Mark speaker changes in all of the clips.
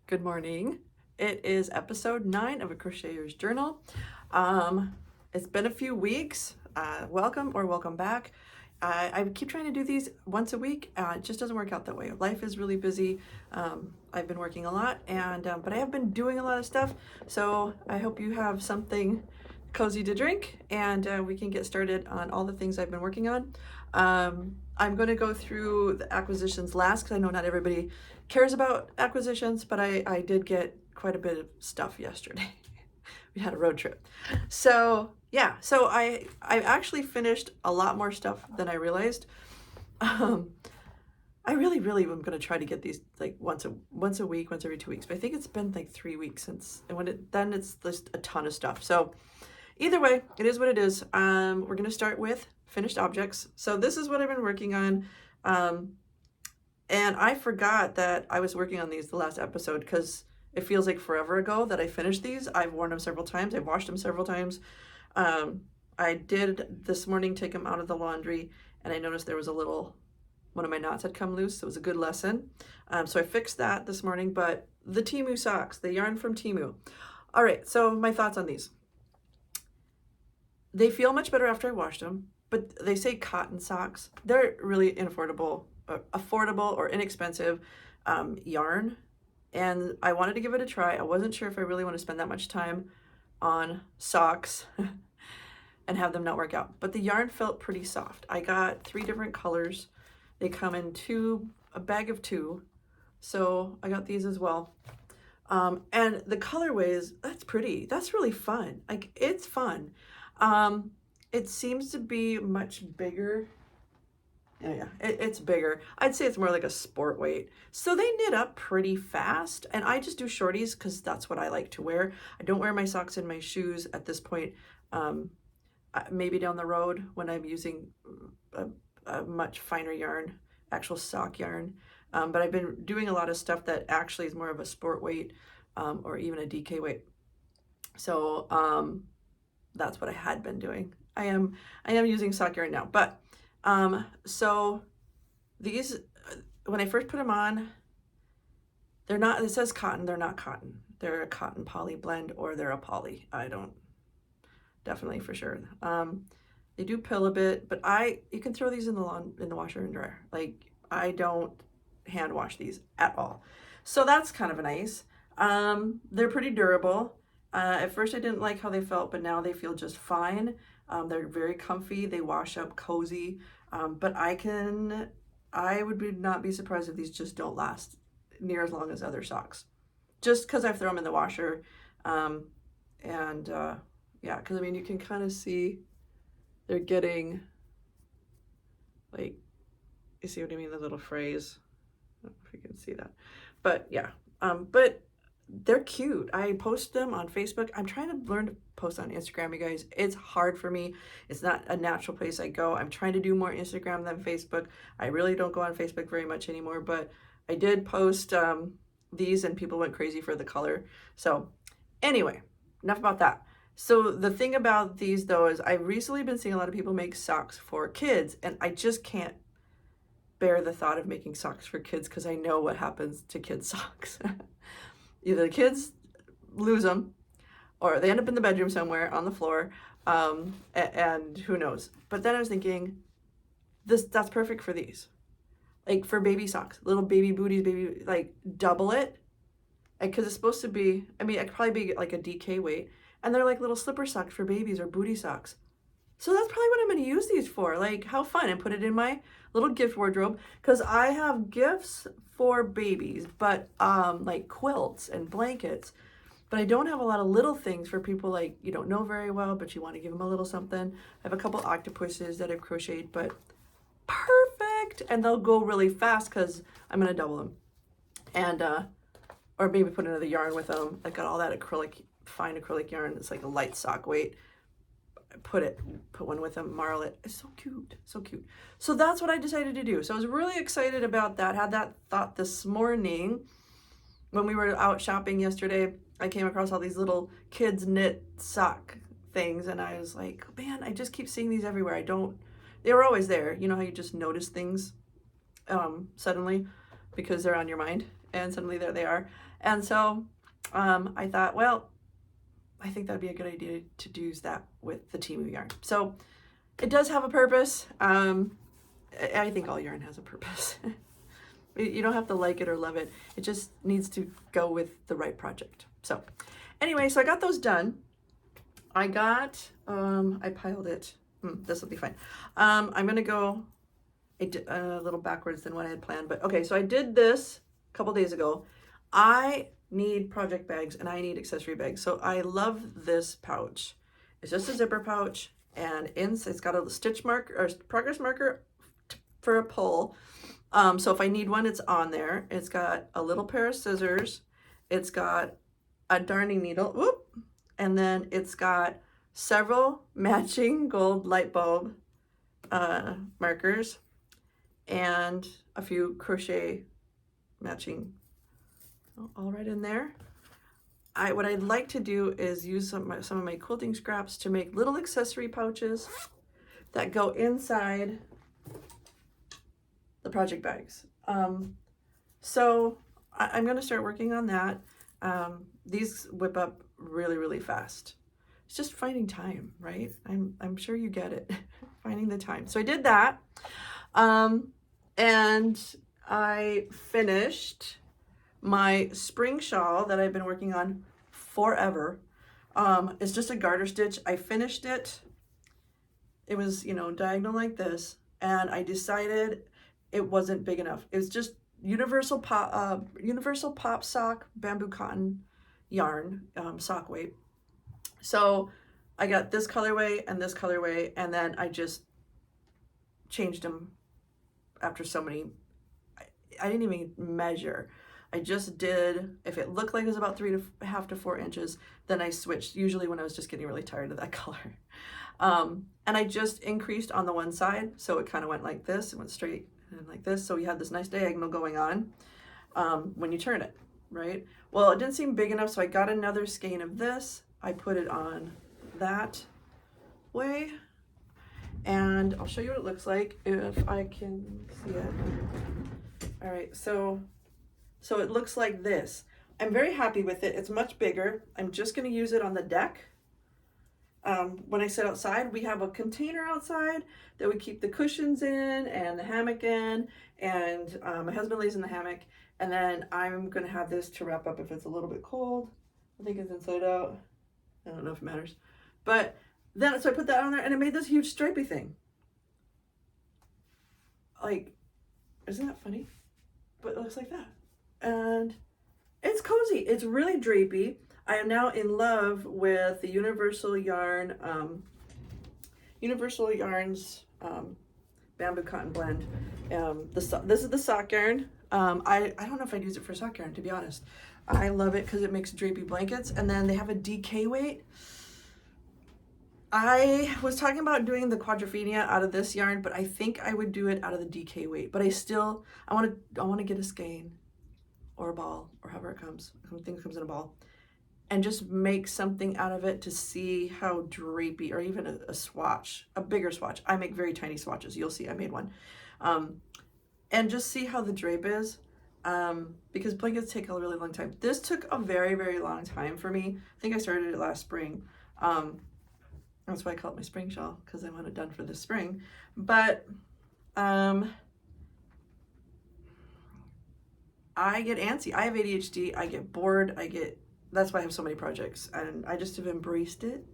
Speaker 1: Good morning. It is episode 9 of A Crocheter's Journal. It's been a few weeks. Welcome or welcome back. I keep trying to do these once a week. It just doesn't work out that way. Life is really busy. I've been working a lot, but I have been doing a lot of stuff. So I hope you have something cozy to drink, and we can get started on all the things I've been working on. I'm going to go through the acquisitions last because I know not everybody cares about acquisitions, but I did get quite a bit of stuff yesterday. We had a road trip. So yeah, so I actually finished a lot more stuff than I realized. I really am going to try to get these like once a week, once every 2 weeks. But I think it's been like 3 weeks since, and then it's just a ton of stuff. So either way, it is what it is. We're going to start with finished objects. So this is what I've been working on. And I forgot that I was working on these the last episode because it feels like forever ago that I finished these. I've worn them several times. I've washed them several times. I did this morning take them out of the laundry, and I noticed there was one of my knots had come loose. So it was a good lesson. So I fixed that this morning, but the Temu socks, the yarn from Temu. All right, so my thoughts on these. They feel much better after I washed them, but they say cotton socks. They're really affordable or inexpensive yarn, and I wanted to give it a try. I wasn't sure if I really want to spend that much time on socks and have them not work out, but the yarn felt pretty soft. I got 3 different colors. They come in a bag of 2, so I got these as well. And the colorways, that's pretty. That's really fun. Like, it's fun. It seems to be much bigger. Yeah, it's bigger. I'd say it's more like a sport weight. So they knit up pretty fast, and I just do shorties because that's what I like to wear. I don't wear my socks in my shoes at this point. Maybe down the road when I'm using a much finer yarn, actual sock yarn. But I've been doing a lot of stuff that actually is more of a sport weight or even a DK weight. So that's what I had been doing. I am using sock yarn now, but so these, when I first put them on, they're not, it says cotton, they're not cotton. They're a cotton poly blend, or they're a poly. I don't, definitely for sure. They do pill a bit, but you can throw these in the washer and dryer. Like, I don't hand wash these at all. So that's kind of nice. They're pretty durable. At first I didn't like how they felt, but now they feel just fine. They're very comfy. They wash up cozy. But I would not be surprised if these just don't last near as long as other socks, just because I've thrown them in the washer. Yeah, because I mean, you can kind of see they're getting, like, you see what I mean? The little phrase. I don't know if you can see that, but yeah. But they're cute. I post them on Facebook. I'm trying to learn to post on Instagram, you guys. It's hard for me. It's not a natural place I go. I'm trying to do more Instagram than Facebook. I really don't go on Facebook very much anymore, but I did post these, and people went crazy for the color. So anyway, enough about that. So the thing about these though is I've recently been seeing a lot of people make socks for kids, and I just can't bear the thought of making socks for kids because I know what happens to kids' socks. Either the kids lose them, or they end up in the bedroom somewhere on the floor, and who knows. But then I was thinking, that's perfect for these. Like, for baby socks, little baby booties, like, double it. Because it's supposed to be, I mean, it could probably be like a DK weight, and they're like little slipper socks for babies or booty socks. So that's probably what I'm going to use these for. Like, how fun, and put it in my little gift wardrobe, because I have gifts for babies, but like quilts and blankets, but I don't have a lot of little things for people like you don't know very well, but you want to give them a little something. I have a couple octopuses that I've crocheted, but perfect, and they'll go really fast because I'm going to double them, and or maybe put another yarn with them. I got all that fine acrylic yarn. It's like a light sock weight. Put one with them, marl it. It's so cute, so cute. So that's what I decided to do. So I was really excited about that. Had that thought this morning when we were out shopping yesterday. I came across all these little kids knit sock things, and I was like, man, I just keep seeing these everywhere. They were always there. You know how you just notice things suddenly because they're on your mind. and suddenly there they are. And so I thought, well, I think that'd be a good idea to use that with the team of yarn. So it does have a purpose. I think all yarn has a purpose. You don't have to like it or love it. It just needs to go with the right project. So anyway, so I got those done. I piled it. This will be fine. I'm going to go a little backwards than what I had planned. But okay, so I did this a couple days ago. I need project bags and I need accessory bags. So I love this pouch. It's just a zipper pouch, and it's got a stitch marker or progress marker for a pull. So if I need one, it's on there. It's got a little pair of scissors. It's got a darning needle, and then it's got several matching gold light bulb markers and a few crochet matching all right in there. What I'd like to do is use some of my quilting scraps to make little accessory pouches that go inside the project bags. So I'm going to start working on that. These whip up really, really fast. It's just finding time, right? I'm sure you get it. Finding the time. So I did that. And I finished my spring shawl that I've been working on forever. It's just a garter stitch. I finished it. It was, diagonal like this. And I decided it wasn't big enough. It was just universal pop sock bamboo cotton yarn, sock weight. So I got this colorway and this colorway, and then I just changed them after so many. I didn't even measure. I just did, if it looked like it was about 3.5 to 4 inches, then I switched, usually when I was just getting really tired of that color. And I just increased on the one side, so it kind of went like this, it went straight and like this, so we had this nice diagonal going on when you turn it, right? Well, it didn't seem big enough, so I got another skein of this. I put it on that way, and I'll show you what it looks like if I can see it. All right, so it looks like this. I'm very happy with it. It's much bigger. I'm just going to use it on the deck. When I sit outside, we have a container outside that we keep the cushions in and the hammock in, and my husband lays in the hammock, and then I'm going to have this to wrap up if it's a little bit cold. I think it's inside out. I don't know if it matters. But then, so I put that on there, and it made this huge stripy thing. Like, isn't that funny? But it looks like that. And it's cozy. It's really drapey. I am now in love with the Universal Yarns bamboo cotton blend. This is the sock yarn. I don't know if I'd use it for sock yarn, to be honest. I love it because it makes drapey blankets, and then they have a DK weight. I was talking about doing the quadrophenia out of this yarn, but I think I would do it out of the DK weight. But I want to get a skein or a ball, or however it comes. I think it comes in a ball, and just make something out of it to see how drapey, or even a swatch, a bigger swatch. I make very tiny swatches. You'll see I made one. And just see how the drape is, because blankets take a really long time. This took a very, very long time for me. I think I started it last spring. That's why I call it my spring shawl, because I want it done for this spring. But I get antsy. I have ADHD. I get bored. That's why I have so many projects, and I just have embraced it.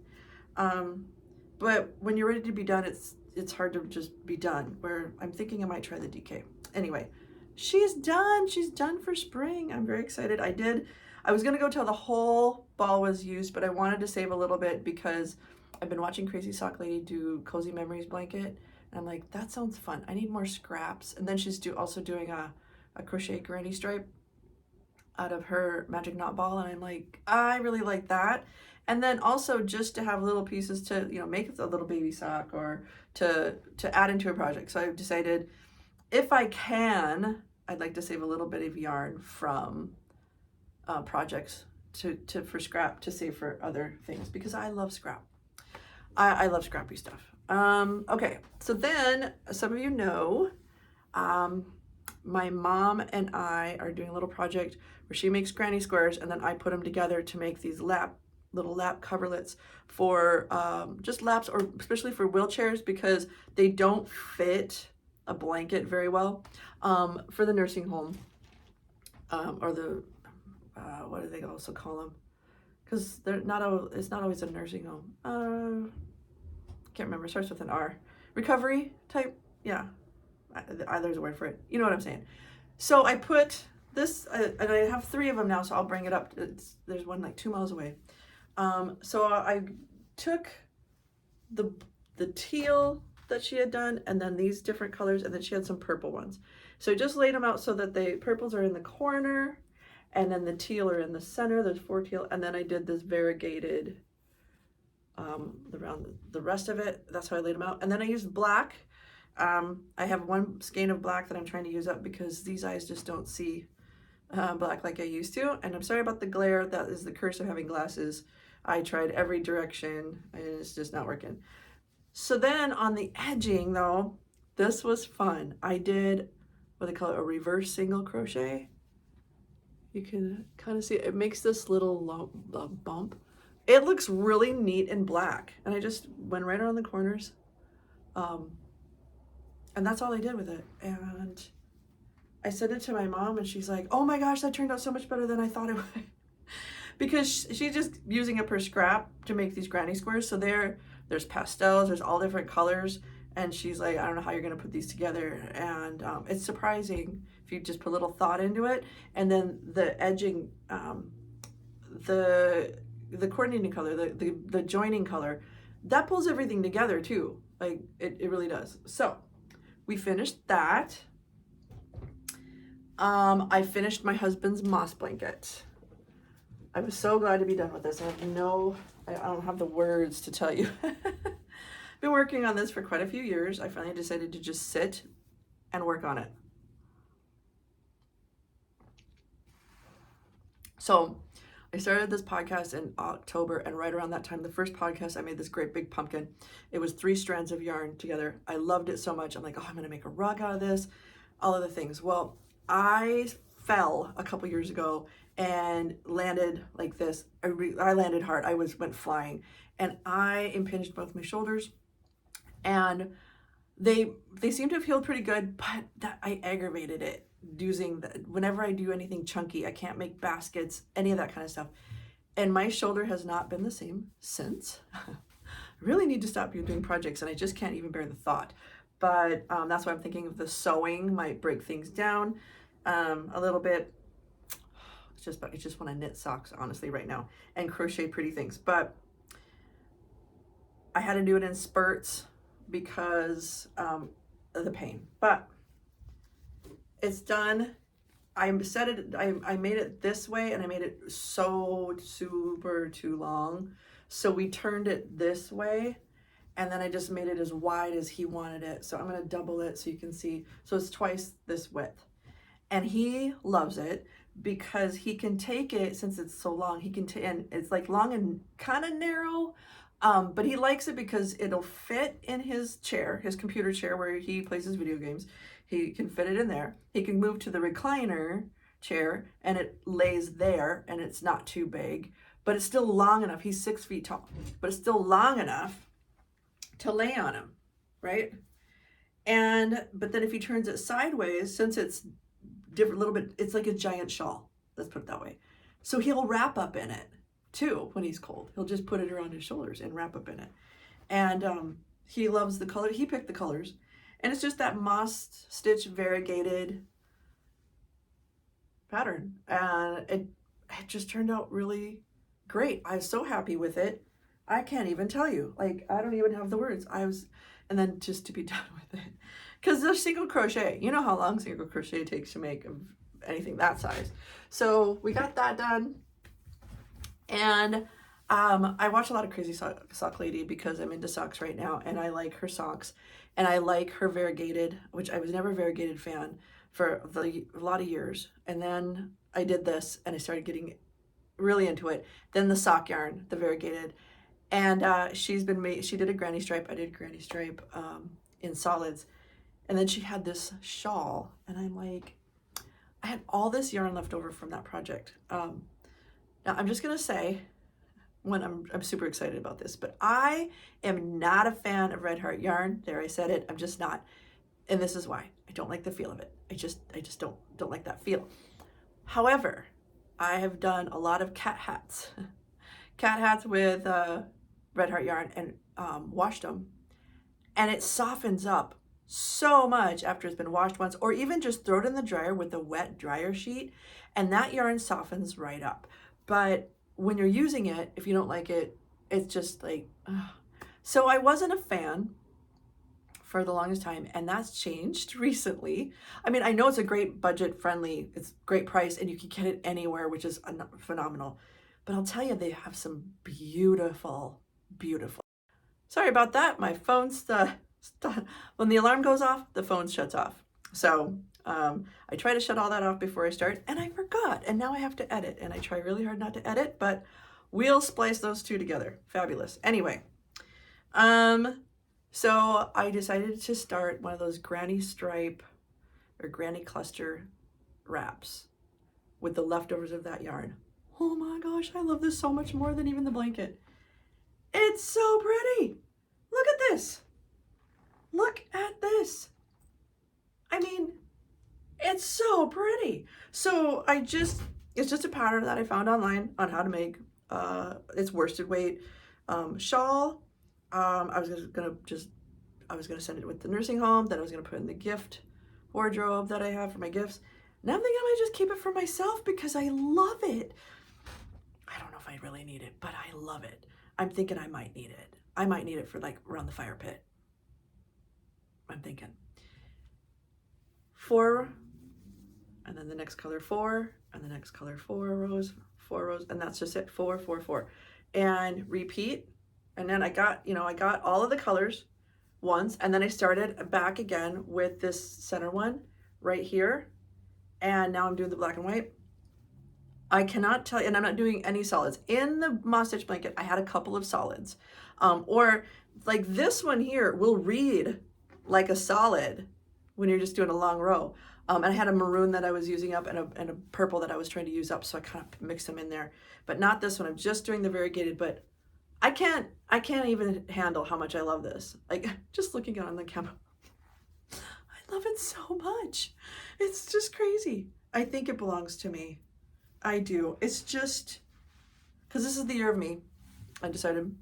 Speaker 1: But when you're ready to be done, it's hard to just be done, where I'm thinking I might try the DK. Anyway, she's done. She's done for spring. I'm very excited. I was going to go till the whole ball was used, but I wanted to save a little bit because I've been watching Crazy Sock Lady do Cozy Memories blanket, and I'm like, that sounds fun. I need more scraps. And then she's also doing a crochet granny stripe out of her magic knot ball, and I'm like, I really like that. And then also just to have little pieces to, make a little baby sock, or to add into a project. So I've decided, if I can, I'd like to save a little bit of yarn from projects for scrap, to save for other things, because I love scrap. I love scrappy stuff. Okay, so then some of you know my mom and I are doing a little project where she makes granny squares, and then I put them together to make these little lap coverlets for just laps, or especially for wheelchairs, because they don't fit a blanket very well, for the nursing home, or the what do they also call them? Because it's not always a nursing home. Can't remember. It starts with an R. Recovery type. Yeah, there's a word for it. You know what I'm saying. So I put this, and I have 3 of them now, so I'll bring it up. There's one like 2 miles away. So I took the teal that she had done, and then these different colors, and then she had some purple ones. So I just laid them out so that the purples are in the corner, and then the teal are in the center. There's 4 teal, and then I did this variegated around the rest of it. That's how I laid them out. And then I used black. I have 1 skein of black that I'm trying to use up because these eyes just don't see black like I used to. And I'm sorry about the glare. That is the curse of having glasses. I tried every direction and it's just not working. So then on the edging though, this was fun. I did what they call it, a reverse single crochet. You can kind of see it. It makes this little bump. It looks really neat in black. And I just went right around the corners. And that's all I did with it. And I sent it to my mom, and she's like, oh my gosh, that turned out so much better than I thought it would. Because she's just using up her scrap to make these granny squares. So there's pastels, there's all different colors. And she's like, I don't know how you're gonna put these together. And it's surprising if you just put a little thought into it. And then the edging, the coordinating color, the joining color, that pulls everything together too. Like it really does. So we finished that. I finished my husband's moss blanket. I was so glad to be done with this. I don't have the words to tell you. Been working on this for quite a few years. I finally decided to just sit and work on it. So I started this podcast in October, and right around that time, the first podcast, I made this great big pumpkin. It was 3 strands of yarn together. I loved it so much. I'm like, oh, I'm gonna make a rug out of this, all of the things. Well, I fell a couple years ago and landed like this. I landed hard. I went flying, and I impinged both my shoulders, and they seem to have healed pretty good, but that I aggravated it using whenever I do anything chunky. I can't make baskets, any of that kind of stuff, and my shoulder has not been the same since. I really need to stop doing projects, and I just can't even bear the thought. But that's why I'm thinking of the sewing might break things down a little bit. I just want to knit socks, honestly, right now, and crochet pretty things. But I had to do it in spurts because of the pain. But it's done. I made it this way, and I made it so super too long. So we turned it this way, and then I just made it as wide as he wanted it. So I'm going to double it so you can see. So it's twice this width. And he loves it because he can take it, since it's so long, and it's like long and kind of narrow, but he likes it because it'll fit in his chair, his computer chair where he plays his video games. He can fit it in there. He can move to the recliner chair, and it lays there, and it's not too big, but it's still long enough. He's 6 feet tall, but it's still long enough to lay on him, right? But then if he turns it sideways, since it's different, little bit, it's like a giant shawl, let's put it that way. So he'll wrap up in it too when he's cold. He'll just put it around his shoulders and wrap up in it. And he loves the color. He picked the colors, and it's just that moss stitch variegated pattern, and it just turned out really great. I was so happy with it. I can't even tell you. Like, I don't even have the words. And then just to be done with it, because there's single crochet. You know how long single crochet takes to make anything that size. So we got that done. And I watch a lot of Crazy Sock Lady because I'm into socks right now, and I like her socks, and I like her variegated, which I was never a variegated fan for a lot of years. And then I did this, and I started getting really into it. Then the sock yarn, the variegated, and she did a granny stripe. I did a granny stripe in solids, And then she had this shawl, and I'm like, I had all this yarn left over from that project. Now I'm just gonna say, when I'm super excited about this, but I am not a fan of Red Heart yarn. There, I said it. I'm just not, and this is why. I don't like the feel of it. I just don't like that feel. However, I have done a lot of cat hats, cat hats with Red Heart yarn, and washed them, and it softens up so much after it's been washed once, or even just throw it in the dryer with a wet dryer sheet, and that yarn softens right up. But when you're using it, if you don't like it, it's just like, ugh. So I wasn't a fan for the longest time, and that's changed recently. I mean, I know it's a great budget friendly, it's great price, and you can get it anywhere, which is phenomenal. But I'll tell you, they have some beautiful, beautiful. Sorry about that. My phone's when the alarm goes off, the phone shuts off. So I try to shut all that off before I start, and I forgot, and now I have to edit, and I try really hard not to edit, but we'll splice those two together. Fabulous. Anyway, so I decided to start one of those granny stripe or granny cluster wraps with the leftovers of that yarn. Oh my gosh, I love this so much more than even the blanket. It's so pretty. Look at this. Look at this. I mean, it's so pretty. So it's just a pattern that I found online on how to make it's worsted weight shawl. I was gonna send it with the nursing home, then I was gonna put in the gift wardrobe that I have for my gifts. Now I'm thinking I might just keep it for myself because I love it. I don't know if I really need it, but I love it. I'm thinking I might need it. I might need it for like around the fire pit. I'm thinking 4, and then the next color 4, and the next color 4 rows, and that's just it. 4, 4, 4, and repeat. And then I got all of the colors once, and then I started back again with this center one right here, and now I'm doing the black and white. I cannot tell you, and I'm not doing any solids. In the moss stitch blanket, I had a couple of solids. Or like this one here will read like a solid when you're just doing a long row. And I had a maroon that I was using up and a purple that I was trying to use up, so I kind of mixed them in there. But not this one, I'm just doing the variegated, but I can't even handle how much I love this. Like, just looking at it on the camera, I love it so much. It's just crazy. I think it belongs to me. I do. It's just, because this is the year of me. I decided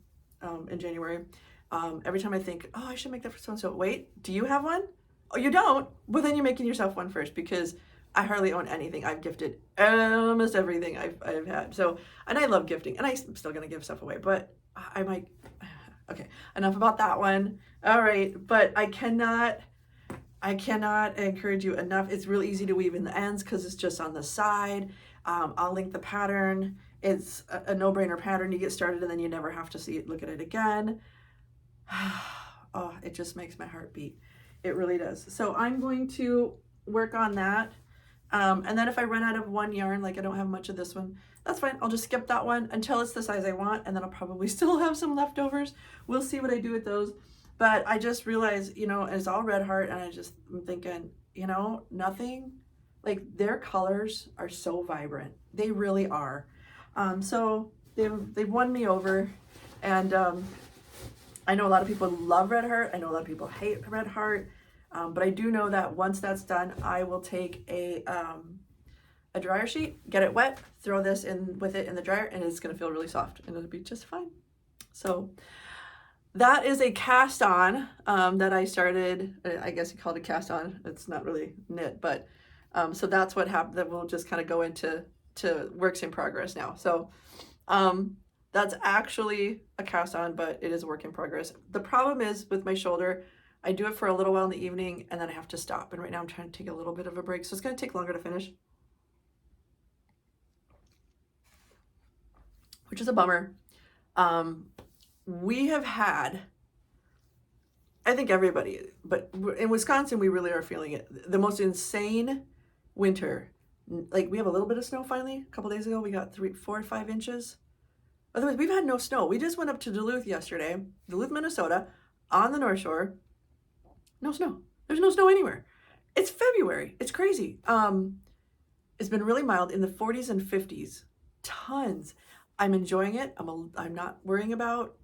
Speaker 1: in January. Every time I think, oh, I should make that for so-and-so. Wait, do you have one? Oh, you don't? Well, then you're making yourself one first, because I hardly own anything. I've gifted almost everything I've had. So, and I love gifting, and I'm still going to give stuff away, but I might, okay, enough about that one. All right, but I cannot encourage you enough. It's really easy to weave in the ends because it's just on the side. I'll link the pattern. It's a no-brainer pattern. You get started and then you never have to look at it again. Oh, it just makes my heart beat. It really does. So I'm going to work on that. And then if I run out of one yarn, like I don't have much of this one, that's fine. I'll just skip that one until it's the size I want, and then I'll probably still have some leftovers. We'll see what I do with those. But I just realized, it's all Red Heart, and I'm thinking, nothing, like their colors are so vibrant. They really are. So they've won me over, and I know a lot of people love Red Heart. I know a lot of people hate Red Heart. But I do know that once that's done, I will take a dryer sheet, get it wet, throw this in with it in the dryer, and it's going to feel really soft, and it'll be just fine. So that is a cast on that I started. I guess you called it cast on. It's not really knit, but so that's what happened. That we'll just kind of go into works in progress now. So that's actually a cast on, but it is a work in progress. The problem is with my shoulder, I do it for a little while in the evening and then I have to stop. And right now I'm trying to take a little bit of a break. So it's going to take longer to finish, which is a bummer. We have had, I think everybody, but in Wisconsin, we really are feeling it. The most insane winter. Like we have a little bit of snow finally. A couple days ago, we got 4 or 5 inches. Otherwise, we've had no snow. We just went up to Duluth yesterday, Duluth, Minnesota, on the North Shore. No snow. There's no snow anywhere. It's February. It's crazy. It's been really mild in the 40s and 50s. Tons. I'm enjoying it. I'm not worrying about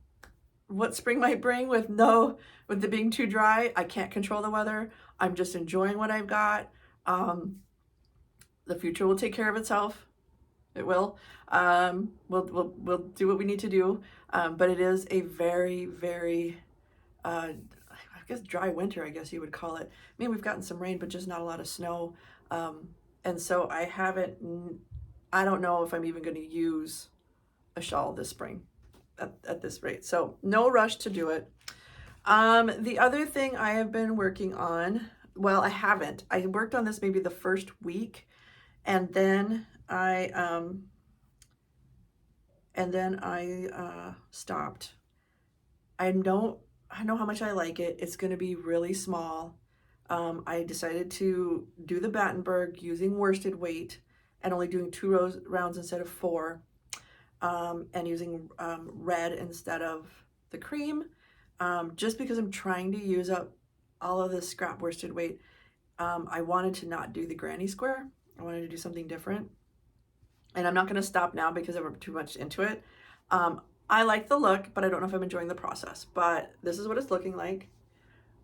Speaker 1: what spring might bring with it being too dry. I can't control the weather. I'm just enjoying what I've got. The future will take care of itself. It will. We'll do what we need to do. But it is a very, very, I guess dry winter, I guess you would call it. I mean, we've gotten some rain, but just not a lot of snow. And so I don't know if I'm even going to use a shawl this spring at this rate. So no rush to do it. The other thing I have been working on, well, I haven't. I worked on this maybe the first week, and then I stopped. I know how much I like it. It's going to be really small. I decided to do the Battenberg using worsted weight and only doing 2 rounds instead of 4, and using red instead of the cream, just because I'm trying to use up all of this scrap worsted weight. I wanted to not do the granny square. I wanted to do something different. And I'm not going to stop now because I'm too much into it. I like the look, but I don't know if I'm enjoying the process. But this is what it's looking like.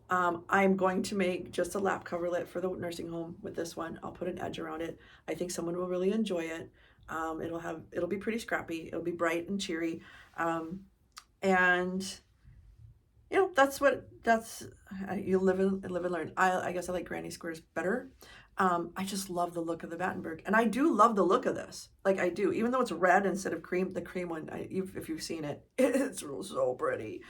Speaker 1: I'm going to make just a lap coverlet for the nursing home with this one. I'll put an edge around it. I think someone will really enjoy it. It'll be pretty scrappy. It'll be bright and cheery. And you know, you live and learn. I guess I like granny squares better. I just love the look of the Battenberg, and I do love the look of this. Like I do, even though it's red instead of cream. The cream one, if you've seen it, it's so pretty.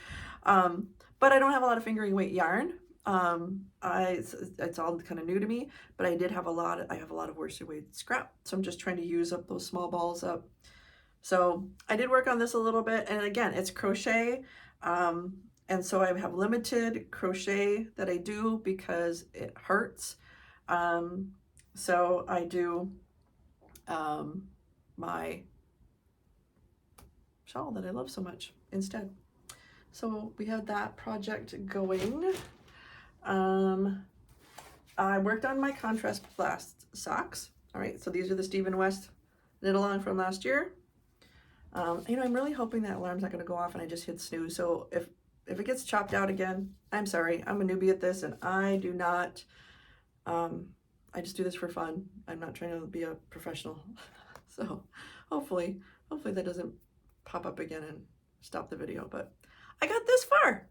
Speaker 1: But I don't have a lot of fingering weight yarn. It's all kind of new to me, but I have a lot of worsted weight scrap, so I'm just trying to use up those small balls up. So I did work on this a little bit, and again, it's crochet. And so I have limited crochet that I do because it hurts. So I do my shawl that I love so much instead. So we had that project going. I worked on my contrast blast socks. All right, so these are the Stephen West knit along from last year. You know, I'm really hoping that alarm's not going to go off and I just hit snooze. So if it gets chopped out again, I'm sorry. I'm a newbie at this, and I do not, I just do this for fun. I'm not trying to be a professional. So hopefully that doesn't pop up again and stop the video, but I got this far.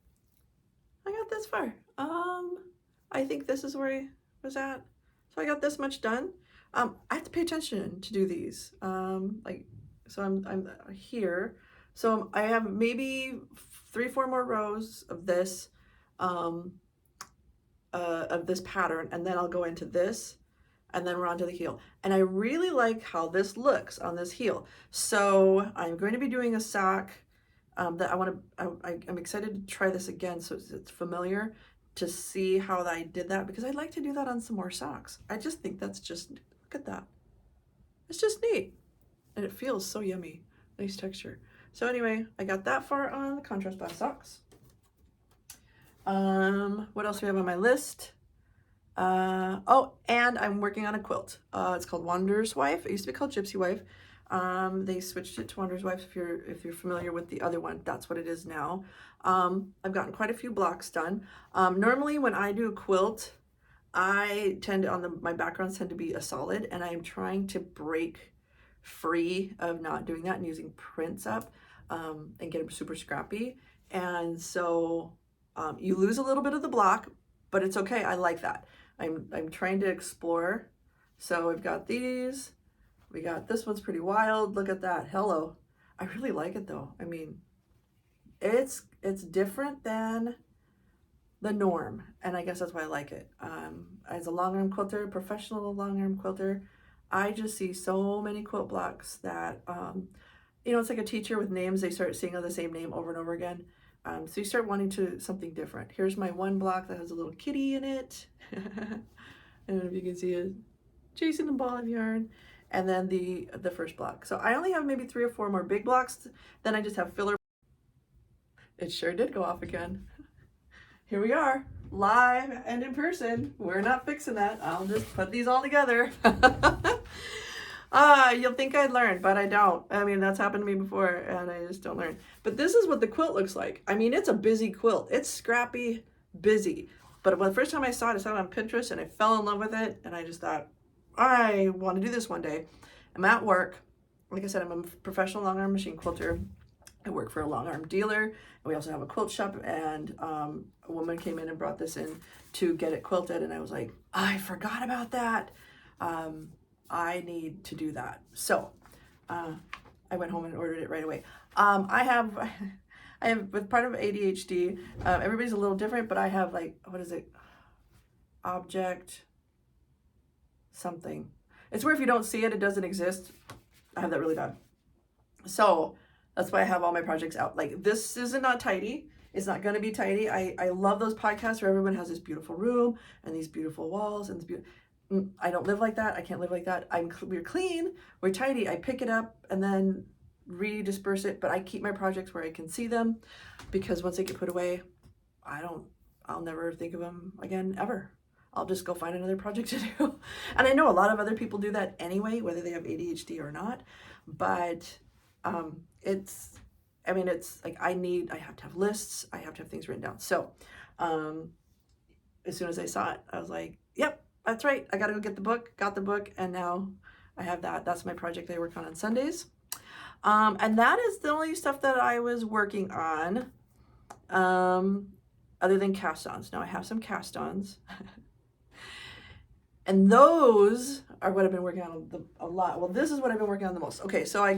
Speaker 1: I think this is where I was at. So I got this much done. I have to pay attention to do these. So I'm here. So I have maybe 3-4 more rows of this pattern, and then I'll go into this, and then we're on to the heel. And I really like how this looks on this heel. So I'm going to be doing a sock that I'm excited to try this again, so it's familiar, to see how I did that, because I'd like to do that on some more socks. I just think that's just, look at that. It's just neat, and it feels so yummy. Nice texture. So anyway, I got that far on the contrast blast socks. What else do we have on my list? Oh, and I'm working on a quilt. It's called Wanderer's Wife. It used to be called Gypsy Wife. They switched it to Wanderer's Wife. If you're familiar with the other one, that's what it is now. I've gotten quite a few blocks done. Normally when I do a quilt, I tend to, my backgrounds tend to be a solid, and I'm trying to break free of not doing that and using prints up, and get them super scrappy. And so you lose a little bit of the block, but it's okay. I like that. I'm trying to explore. So we've got these. We got this one's pretty wild. Look at that. Hello. I really like it though. I mean, it's different than the norm, and I guess that's why I like it. As a long arm quilter, professional long arm quilter, I just see so many quilt blocks that you know, it's like a teacher with names. They start seeing the same name over and over again. So you start wanting to something different. Here's my one block that has a little kitty in it. I don't know if you can see it. Chasing the ball of yarn. And then the first block. So I only have maybe 3 or 4 more big blocks. Then I just have filler. It sure did go off again. here we are, live and in person. We're not fixing that. I'll just put these all together. You'll think I'd learn, but I don't. I mean, that's happened to me before, and I just don't learn. But this is what the quilt looks like. I mean, it's a busy quilt. It's scrappy, busy. But when the first time I saw it on Pinterest, and I fell in love with it, and I just thought, I want to do this one day. I'm at work. Like I said, I'm a professional long arm machine quilter. I work for a long arm dealer, and we also have a quilt shop, and a woman came in and brought this in to get it quilted, and I was like, I forgot about that. I need to do that. So I went home and ordered it right away. I have with part of ADHD, everybody's a little different, but I have like, what is it? Object something. It's where if you don't see it, it doesn't exist. I have that really bad. So that's why I have all my projects out. Like, this is not tidy. It's not going to be tidy. I love those podcasts where everyone has this beautiful room and these beautiful walls and this I don't live like that. I can't live like that. We're clean, we're tidy. I pick it up and then redisperse it, but I keep my projects where I can see them, because once they get put away, I'll never think of them again, ever. I'll just go find another project to do. And I know a lot of other people do that anyway, whether they have ADHD or not, but it's like I have to have lists. I have to have things written down. So as soon as I saw it, I was like, yep, that's right. I got to go get the book, got the book. And now I have that. That's my project I work on Sundays. And that is the only stuff that I was working on, other than cast-ons. Now I have some cast-ons. And those are what I've been working on a lot. Well, this is what I've been working on the most. Okay, so I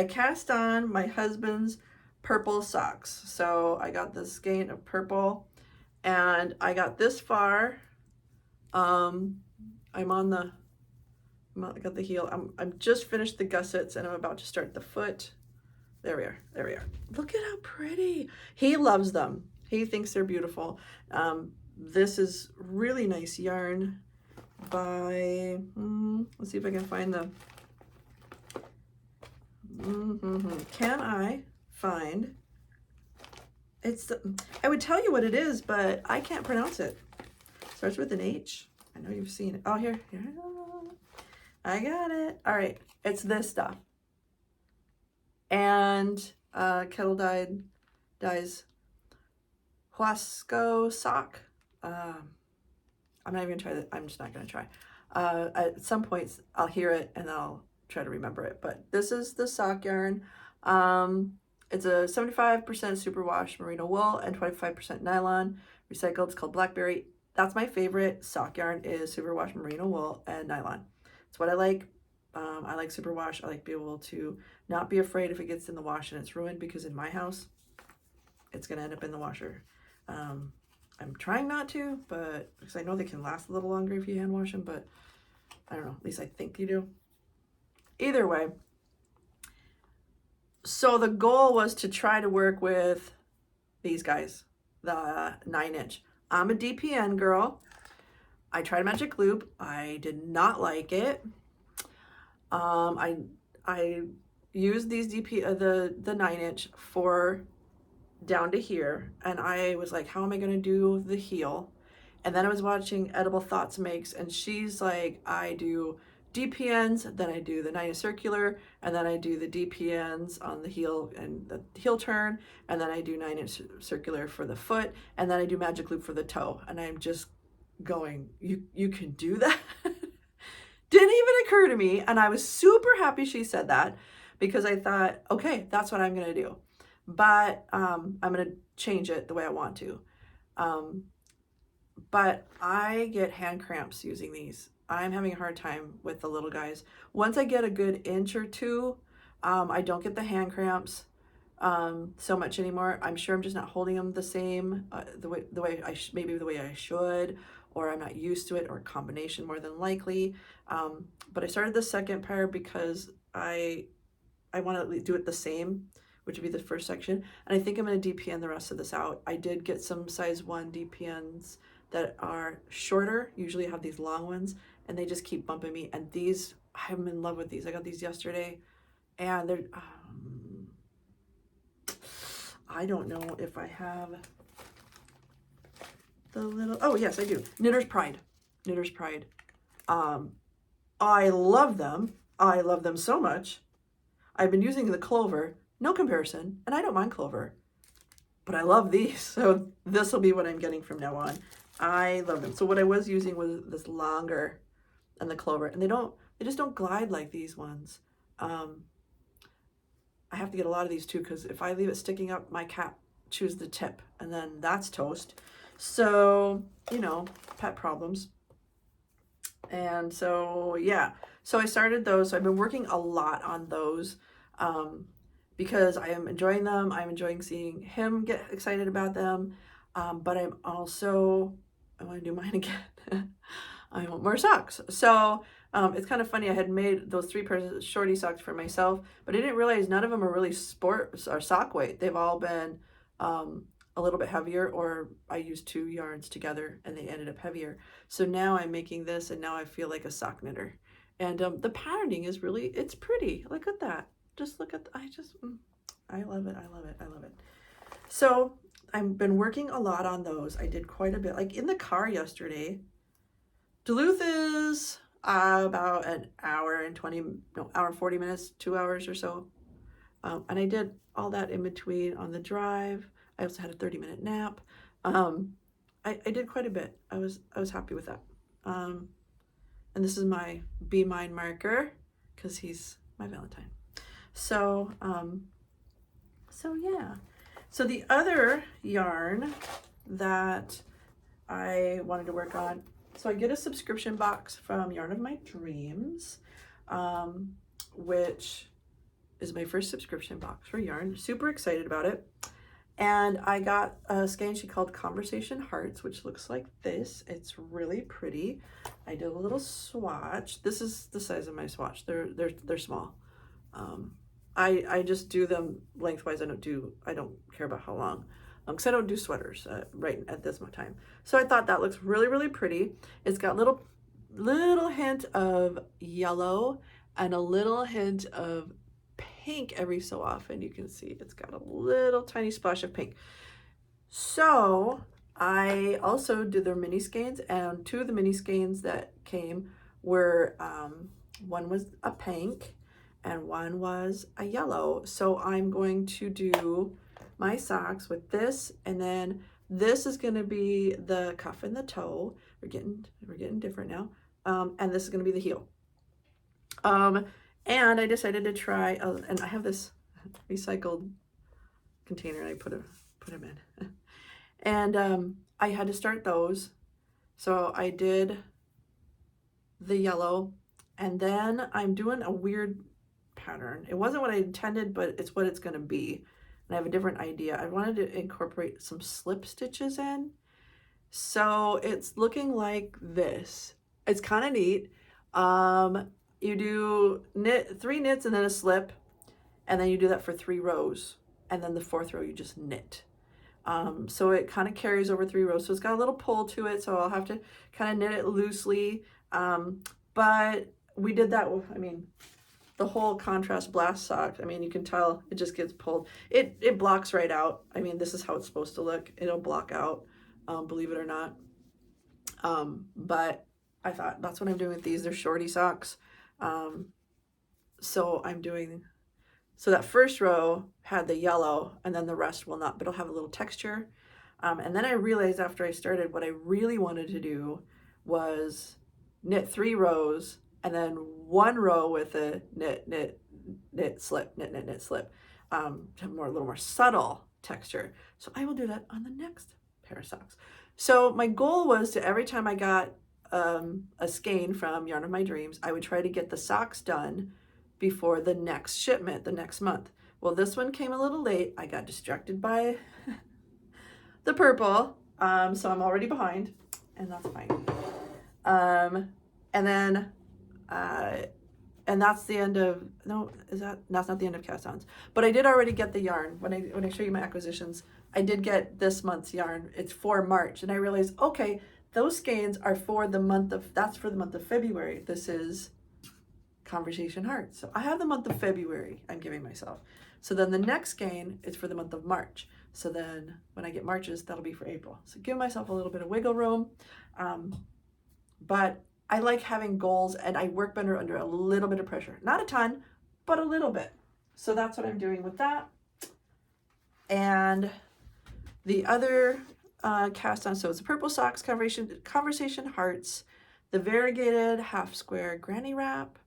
Speaker 1: cast on my husband's purple socks. So I got this skein of purple, and I got this far. I got the heel. I'm just finished the gussets, and I'm about to start the foot. There we are. Look at how pretty. He loves them. He thinks they're beautiful. This is really nice yarn by, let's see if I can find the, can I find, I would tell you what it is, but I can't pronounce it. Starts with an H. I know you've seen it. Oh, here. I got it. All right. It's this stuff. And Kettle dyes Huasco sock. I'm not even gonna try that. I'm just not gonna try. At some points I'll hear it and I'll try to remember it. But this is the sock yarn. It's a 75% superwash merino wool and 25% nylon recycled. It's called Blackberry. That's my favorite sock yarn, is superwash merino wool and nylon. It's what I like. I like superwash. I like to be able to not be afraid if it gets in the wash and it's ruined, because in my house it's gonna end up in the washer. I'm trying not to, but because I know they can last a little longer if you hand wash them, but I don't know, at least I think you do. Either way, so the goal was to try to work with these guys, the 9-inch. I'm a DPN girl. I tried Magic Loop. I did not like it. I used these the 9-inch for down to here, and I was like, how am I going to do the heel? And then I was watching Edible Thoughts Makes, and she's like, I do DPNs, then I do the 9-inch circular, and then I do the DPNs on the heel and the heel turn, and then I do 9-inch circular for the foot, and then I do Magic Loop for the toe. And I'm just going, you can do that? Didn't even occur to me. And I was super happy she said that, because I thought, okay, that's what I'm going to do. But I'm going to change it the way I want to. But I get hand cramps using these. I'm having a hard time with the little guys. Once I get a good inch or two, I don't get the hand cramps so much anymore. I'm sure I'm just not holding them the same, the way I should, or I'm not used to it, or a combination more than likely. But I started the second pair because I want to do it the same, which would be the first section. And I think I'm going to DPN the rest of this out. I did get some size 1 DPNs that are shorter. Usually I have these long ones, and they just keep bumping me. And these, I'm in love with these. I got these yesterday, and they're, I don't know if I have the little, oh yes, I do. Knitter's Pride. Knitter's Pride. I love them. I love them so much. I've been using the Clover, no comparison, and I don't mind Clover, but I love these. So this will be what I'm getting from now on. I love them. So what I was using was this longer and the Clover, and they just don't glide like these ones. I have to get a lot of these too, because if I leave it sticking up, my cat chews the tip, and then that's toast. So, you know, pet problems. And so, yeah. So I started those. So I've been working a lot on those because I am enjoying them. I'm enjoying seeing him get excited about them. But I want to do mine again. I want more socks. So it's kind of funny. I had made those 3 pairs of shorty socks for myself, but I didn't realize none of them are really sport or sock weight. They've all been a little bit heavier, or I used 2 yarns together and they ended up heavier. So now I'm making this, and now I feel like a sock knitter. And the patterning is really, it's pretty. Look at that. Just look at, I love it. I love it. I love it. So I've been working a lot on those. I did quite a bit, like in the car yesterday. Duluth is about an hour and 40 minutes, 2 hours or so. And I did all that in between on the drive. I also had a 30-minute nap. I did quite a bit. I was happy with that. And this is my Be Mine marker, because he's my Valentine. So, so yeah. So the other yarn that I wanted to work on, so I get a subscription box from Yarn of My Dreams, which is my first subscription box for yarn. Super excited about it. And I got a skein she called Conversation Hearts, which looks like this. It's really pretty. I did a little swatch. This is the size of my swatch. They're small. I just do them lengthwise. I don't care about how long, because I don't do sweaters right at this time. So I thought that looks really, really pretty. It's got little hint of yellow and a little hint of pink every so often. You can see it's got a little tiny splash of pink. So I also did their mini skeins, and 2 of the mini skeins that came were one was a pink and one was a yellow. So I'm going to do my socks with this, and then this is going to be the cuff and the toe. We're getting different now. And this is going to be the heel. And I decided to try, and I have this recycled container, and I put them in. And I had to start those. So I did the yellow, and then I'm doing a weird pattern. It wasn't what I intended, but it's what it's going to be. And I have a different idea. I wanted to incorporate some slip stitches in. So it's looking like this. It's kind of neat. You do 3 knits and then a slip, and then you do that for 3 rows, and then the 4th row you just knit. So it kind of carries over 3 rows. So it's got a little pull to it, so I'll have to kind of knit it loosely. But we did that with, the whole contrast blast sock. You can tell it just gets pulled. It blocks right out. This is how it's supposed to look. It'll block out, believe it or not. But I thought that's what I'm doing with these. They're shorty socks. So that first row had the yellow, and then the rest will not, but it'll have a little texture. And then I realized after I started, what I really wanted to do was knit 3 rows, and then 1 row with a knit, slip, knit, slip, to have a little more subtle texture. So I will do that on the next pair of socks. So my goal was to, every time I got a skein from Yarn of My Dreams, I would try to get the socks done before the next shipment, the next month. Well, this one came a little late. I got distracted by the purple, so I'm already behind, and that's fine. And then, and that's the end of, that's not the end of cast-ons, but I did already get the yarn. When I show you my acquisitions, I did get this month's yarn. It's for March, and I realized, okay, those skeins are for the month of, that's for the month of February. This is Conversation Heart. So I have the month of February I'm giving myself. So then the next gain is for the month of March. So then when I get March's, that'll be for April. So give myself a little bit of wiggle room. But I like having goals, and I work better under a little bit of pressure. Not a ton, but a little bit. So that's what I'm doing with that. And the other cast on, so it's a Purple Socks Conversation Hearts, the variegated half square granny wrap.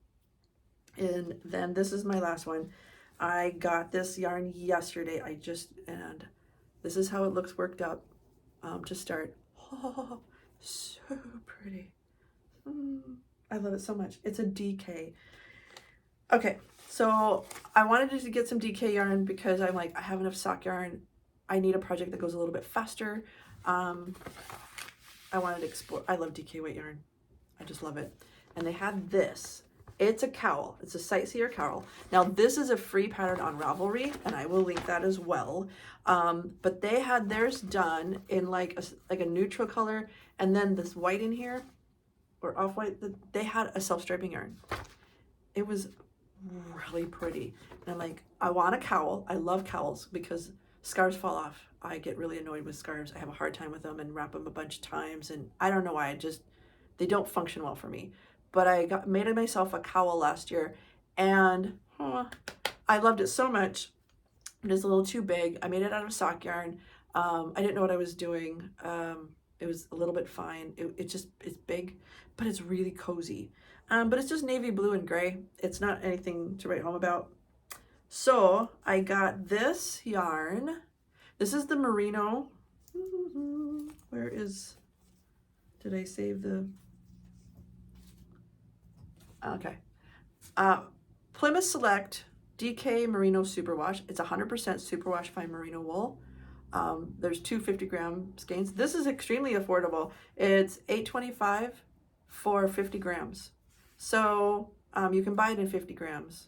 Speaker 1: And then this is my last one. I got this yarn yesterday. And this is how it looks worked up to start. Oh, so pretty. I love it so much. It's a DK. Okay, so I wanted to get some DK yarn because I'm like, I have enough sock yarn. I need a project that goes a little bit faster. I wanted to explore. I love DK weight yarn. I just love it. And they had this. It's a cowl. It's a Sightseer cowl. Now this is a free pattern on Ravelry, and I will link that as well. But they had theirs done in like a neutral color, and then this white in here, or off-white. They had a self-striping yarn. It was really pretty. And I'm like, I want a cowl. I love cowls because scarves fall off. I get really annoyed with scarves. I have a hard time with them and wrap them a bunch of times, and I don't know why. They don't function well for me. But I made myself a cowl last year, and I loved it so much. It is a little too big. I made it out of sock yarn. I didn't know what I was doing. It was a little bit fine. It's big, but it's really cozy. But it's just navy blue and gray. It's not anything to write home about. So I got this yarn. This is the merino. Did I save the? Okay. Plymouth Select DK Merino Superwash. It's 100% superwash fine merino wool. There's 250-gram skeins. This is extremely affordable. It's $8.25 for 50 grams. So you can buy it in 50 grams.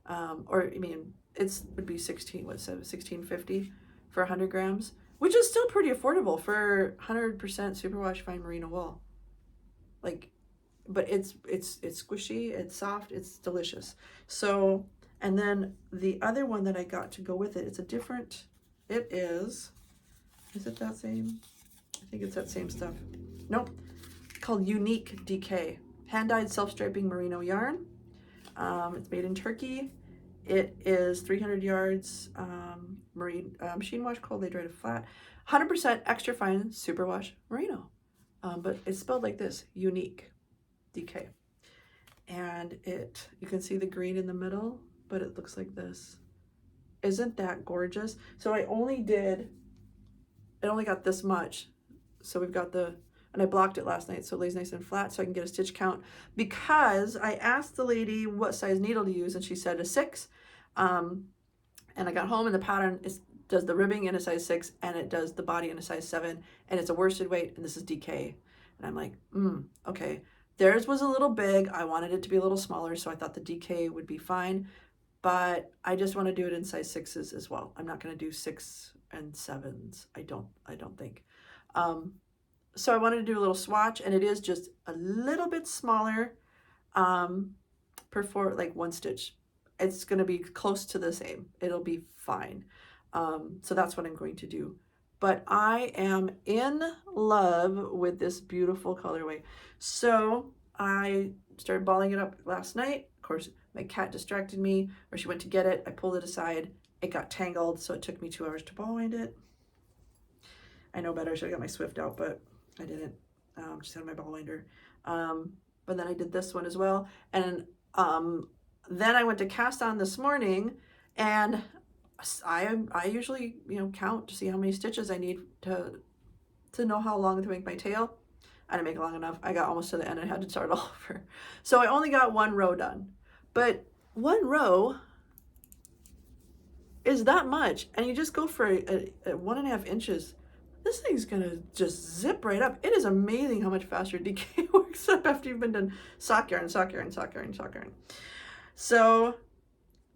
Speaker 1: Or I mean, would be $16.50 for 100 grams, which is still pretty affordable for 100% superwash fine merino wool. Like, but it's squishy, it's soft, it's delicious. So, and then the other one that I got to go with it, is it that same? I think it's that same stuff. Nope, called Unique DK. Hand-dyed self-striping merino yarn. It's made in Turkey. It is 300 yards, machine wash, cold, they dried it flat. 100% extra fine superwash merino. But it's spelled like this, Unique DK. And you can see the green in the middle, but it looks like this. Isn't that gorgeous? So I only got this much. So we've got and I blocked it last night so it lays nice and flat so I can get a stitch count, because I asked the lady what size needle to use and she said a 6. And I got home and the pattern does the ribbing in a size 6 and it does the body in a size 7, and it's a worsted weight, and this is DK. And I'm like, okay. Theirs was a little big. I wanted it to be a little smaller, so I thought the DK would be fine, but I just want to do it in size 6s as well. I'm not going to do 6 and 7s. I don't think. So I wanted to do a little swatch, and it is just a little bit smaller per like 1 stitch. It's going to be close to the same. It'll be fine. So that's what I'm going to do. But I am in love with this beautiful colorway. So I started balling it up last night. Of course, my cat distracted me, or she went to get it. I pulled it aside. It got tangled, so it took me 2 hours to ball wind it. I know better. I should have got my Swift out, but I didn't. Just had my ball winder. But then I did this one as well. And then I went to cast on this morning, and I usually, count to see how many stitches I need to know how long to make my tail. I didn't make it long enough. I got almost to the end and I had to start all over. So I only got 1 row done. But 1 row is that much. And you just go for a 1.5 inches. This thing's gonna just zip right up. It is amazing how much faster DK works up after you've been done sock yarn. So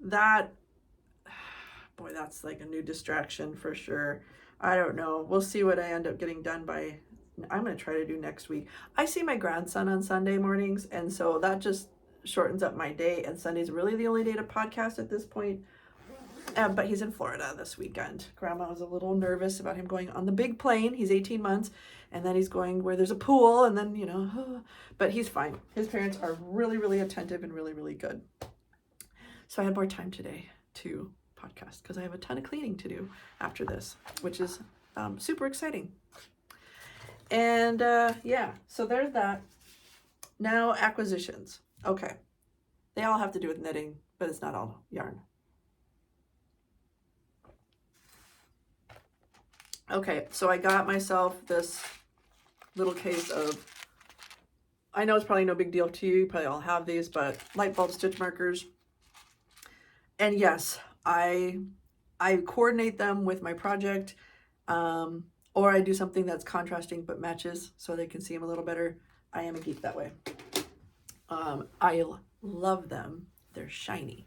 Speaker 1: that, boy, that's like a new distraction for sure. I don't know. We'll see what I end up getting done by. I'm going to try to do next week. I see my grandson on Sunday mornings, and so that just shortens up my day, and Sunday's really the only day to podcast at this point. But he's in Florida this weekend. Grandma was a little nervous about him going on the big plane. He's 18 months, and then he's going where there's a pool, and then, you know, but he's fine. His parents are really, really attentive and really, really good. So I had more time today to podcast because I have a ton of cleaning to do after this, which is super exciting. And yeah, so there's that. Now acquisitions. Okay. They all have to do with knitting, but it's not all yarn. Okay, so I got myself this little case of, I know it's probably no big deal to you, you probably all have these, but light bulb stitch markers. And yes, I coordinate them with my project, or I do something that's contrasting but matches so they can see them a little better. I am a geek that way. I love them. They're shiny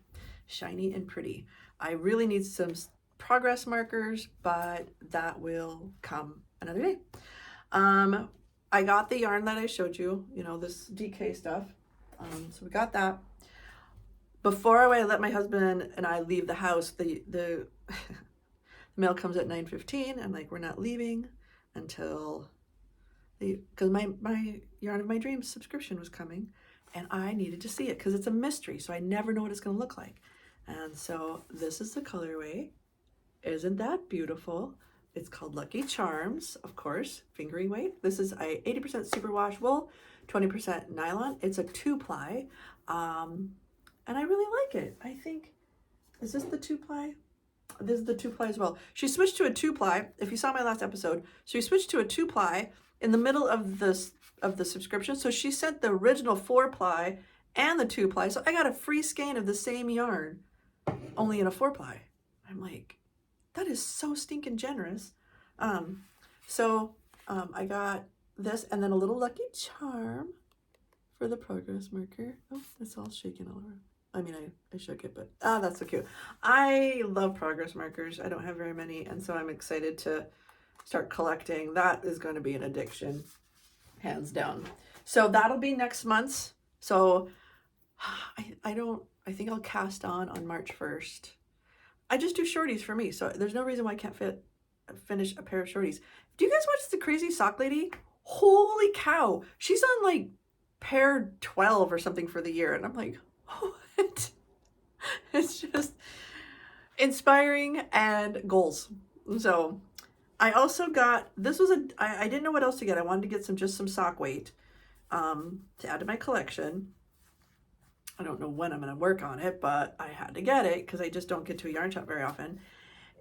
Speaker 1: and pretty. I really need some progress markers, but that will come another day. I got the yarn that I showed you, you know, this DK stuff. So we got that. Before I let my husband and I leave the house, the mail comes at 9:15. I'm like, we're not leaving until because my Yarn of My Dreams subscription was coming, and I needed to see it because it's a mystery, so I never know what it's going to look like. And so this is the colorway. Isn't that beautiful? It's called Lucky Charms, of course, fingering weight. This is a 80% superwash wool, 20% nylon. It's a 2-ply, and I really like it. I think, is this the 2-ply? This is the 2-ply as well. She switched to a 2-ply. If you saw my last episode, she switched to a 2-ply in the middle of the subscription. So she sent the original 4-ply and the 2-ply. So I got a free skein of the same yarn, only in a 4-ply. I'm like, that is so stinking generous. I got this and then a little Lucky Charm for the progress marker. Oh, it's all shaking all over. I mean, I shook it, but that's so cute. I love progress markers. I don't have very many, and so I'm excited to start collecting. That is going to be an addiction, hands down. So that'll be next month's. So I think I'll cast on March 1st. I just do shorties for me, so there's no reason why I can't finish a pair of shorties. Do you guys watch the Crazy Sock Lady? Holy cow. She's on like pair 12 or something for the year, and I'm like, what? It's just inspiring and goals. So I also got, this was I didn't know what else to get. I wanted to get just some sock weight to add to my collection. I don't know when I'm going to work on it, but I had to get it because I just don't get to a yarn shop very often.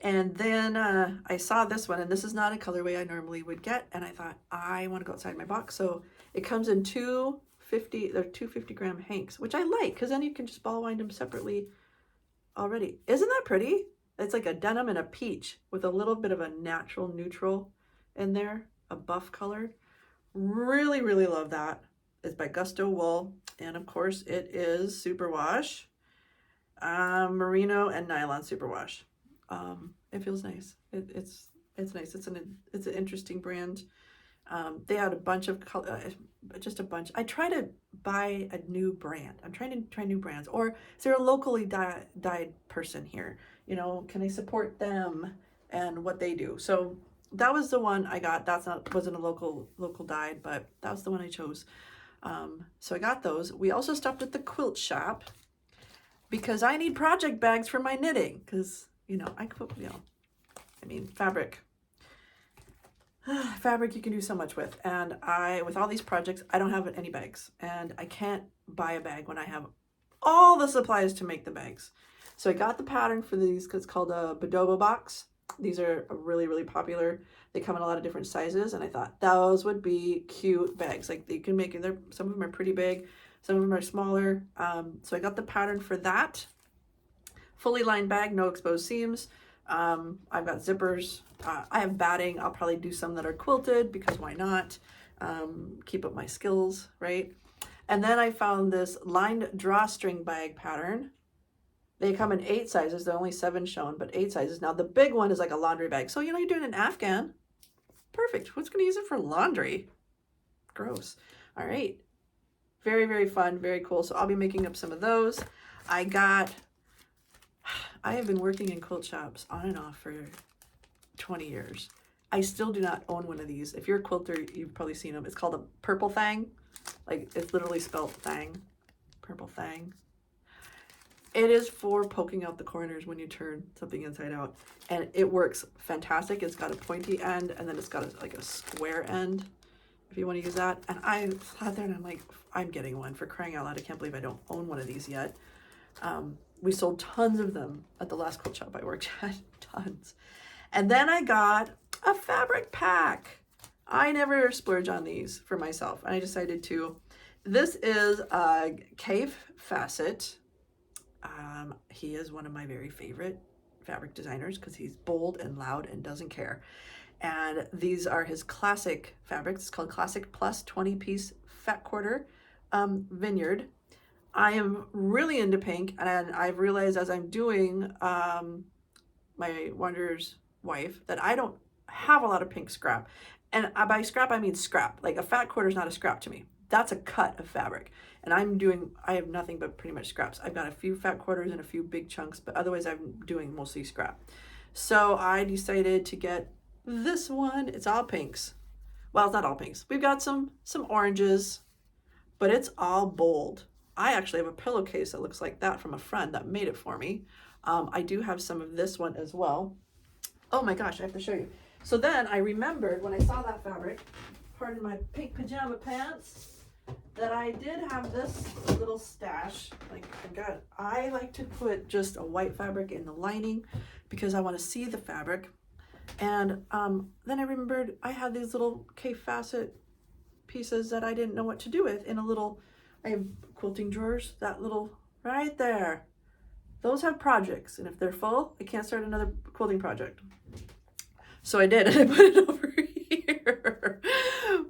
Speaker 1: And then I saw this one, and this is not a colorway I normally would get, and I thought, I want to go outside my box. So it comes in 250-gram hanks, which I like because then you can just ball wind them separately already. Isn't that pretty? It's like a denim and a peach with a little bit of a natural neutral in there, a buff color. Really, really love that. It's by Gusto Wool, and of course it is superwash, merino and nylon superwash. It feels nice. It's nice. It's an interesting brand. They had a bunch of just a bunch. I try to buy a new brand. I'm trying to try new brands. Or is there a locally dyed person here? You know, can I support them and what they do? So that was the one I got. Wasn't a local dyed, but that was the one I chose. So I got those. We also stopped at the Quilt shop because I need project bags for my knitting. Because fabric. Fabric you can do so much with, and with all these projects I don't have any bags, and I can't buy a bag when I have all the supplies to make the bags. So I got the pattern for these because it's called a Badobo box. These are really, really popular. They come in a lot of different sizes, and I thought those would be cute bags. Like you can make it. Some of them are pretty big, some of them are smaller. So I got the pattern for that. Fully lined bag, no exposed seams. I've got zippers. I have batting. I'll probably do some that are quilted because why not? Keep up my skills, right? And then I found this lined drawstring bag pattern. They come in 8 sizes. There are only 7 shown, but 8 sizes. Now the big one is like a laundry bag. So, you're doing an Afghan. Perfect. Who's going to use it for laundry? Gross. All right. Very, very fun, very cool. So I'll be making up some of those. I have been working in quilt shops on and off for 20 years. I still do not own one of these. If you're a quilter, you've probably seen them. It's called a purple thang. Like, it's literally spelled thang. Purple thang. It is for poking out the corners when you turn something inside out. And it works fantastic. It's got a pointy end, and then it's got like a square end, if you want to use that. And I sat there and I'm like, I'm getting one, for crying out loud. I can't believe I don't own one of these yet. We sold tons of them at the last quilt shop I worked at, tons. And then I got a fabric pack. I never splurge on these for myself, and I decided to. This is a Cave Facet. He is one of my very favorite fabric designers because he's bold and loud and doesn't care. And these are his classic fabrics. It's called Classic Plus 20-piece fat quarter vineyard. I am really into pink, and I've realized as I'm doing my Wanderer's Wife that I don't have a lot of pink scrap. And by scrap, I mean scrap. Like, a fat quarter is not a scrap to me. That's a cut of fabric. And I have nothing but pretty much scraps. I've got a few fat quarters and a few big chunks, but otherwise I'm doing mostly scrap. So I decided to get this one. It's all pinks. Well, it's not all pinks. We've got some oranges, but it's all bold. I actually have a pillowcase that looks like that from a friend that made it for me. I do have some of this one as well. Oh my gosh, I have to show you. So then I remembered when I saw that fabric, pardon my pink pajama pants, that I did have this little stash. Like, I like to put just a white fabric in the lining because I want to see the fabric. And then I remembered I had these little K Facet pieces that I didn't know what to do with in a little, I have quilting drawers, that little right there. Those have projects, and if they're full, I can't start another quilting project. So I did, and I put it over here.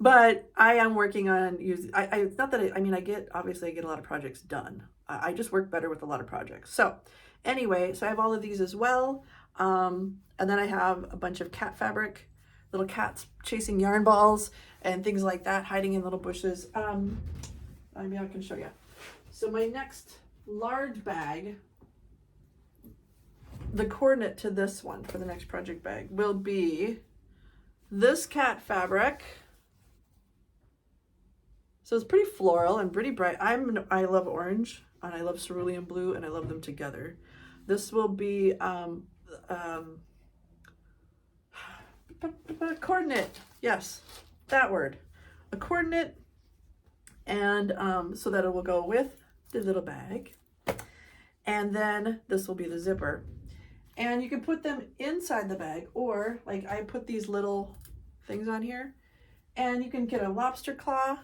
Speaker 1: But I am working on using, it's not that obviously I get a lot of projects done. I just work better with a lot of projects. So anyway, so I have all of these as well. And then I have a bunch of cat fabric, little cats chasing yarn balls and things like that, hiding in little bushes. Maybe I can show you. So my next large bag, the coordinate to this one for the next project bag will be this cat fabric. So it's pretty floral and pretty bright. I love orange, and I love cerulean blue, and I love them together. This will be coordinate. Yes, that word. A coordinate, and so that it will go with the little bag. And then this will be the zipper. And you can put them inside the bag, or like I put these little things on here, and you can get a lobster claw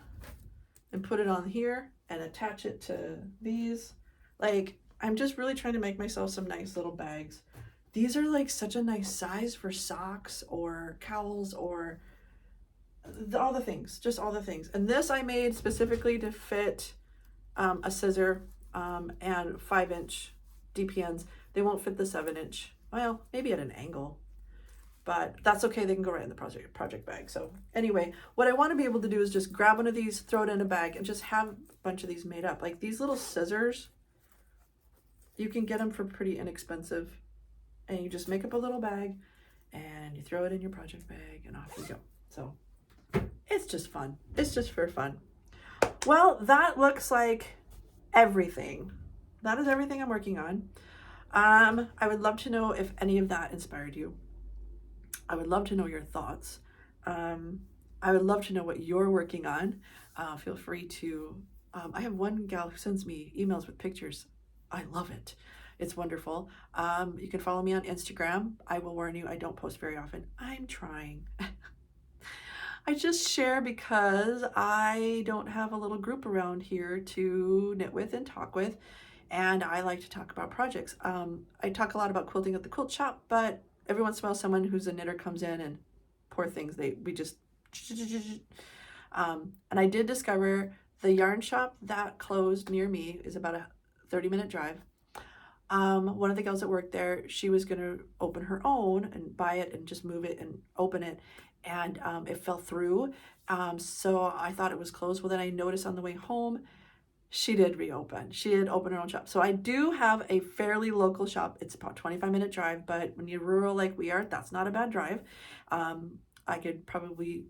Speaker 1: and put it on here and attach it to these. Like, I'm just really trying to make myself some nice little bags. These are like such a nice size for socks or cowls or all the things, just all the things. And this I made specifically to fit a scissor and 5-inch DPNs. They won't fit the 7-inch. Well, maybe at an angle, but that's okay. They can go right in the project bag. So anyway, what I want to be able to do is just grab one of these, throw it in a bag, and just have a bunch of these made up. Like these little scissors, you can get them for pretty inexpensive, and you just make up a little bag and you throw it in your project bag and off you go. So it's just fun. It's just for fun. Well, that looks like everything. That is everything I'm working on. I would love to know if any of that inspired you. I would love to know your thoughts. I would love to know what you're working on. Feel free to, I have one gal who sends me emails with pictures. I love it. It's wonderful. You can follow me on Instagram. I will warn you, I don't post very often. I'm trying. I just share because I don't have a little group around here to knit with and talk with. And I like to talk about projects. I talk a lot about quilting at the quilt shop, but every once in a while someone who's a knitter comes in, and poor things, we just and I did discover the yarn shop that closed near me is about a 30-minute drive. One of the girls that worked there, she was going to open her own and buy it and just move it and open it, and it fell through. So I thought it was closed. Well, then I noticed on the way home She did reopen. She did open her own shop. So I do have a fairly local shop. It's about 25-minute drive, but when you're rural like we are, that's not a bad drive. I could probably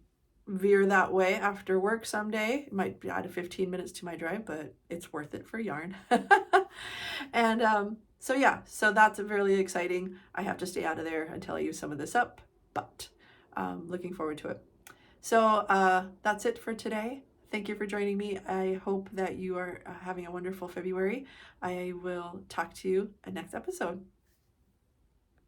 Speaker 1: veer that way after work someday. It might add 15 minutes to my drive, but it's worth it for yarn. And so yeah, so that's really exciting. I have to stay out of there until I use some of this up, but looking forward to it. So that's it for today. Thank you for joining me. I hope that you are having a wonderful February. I will talk to you in next episode.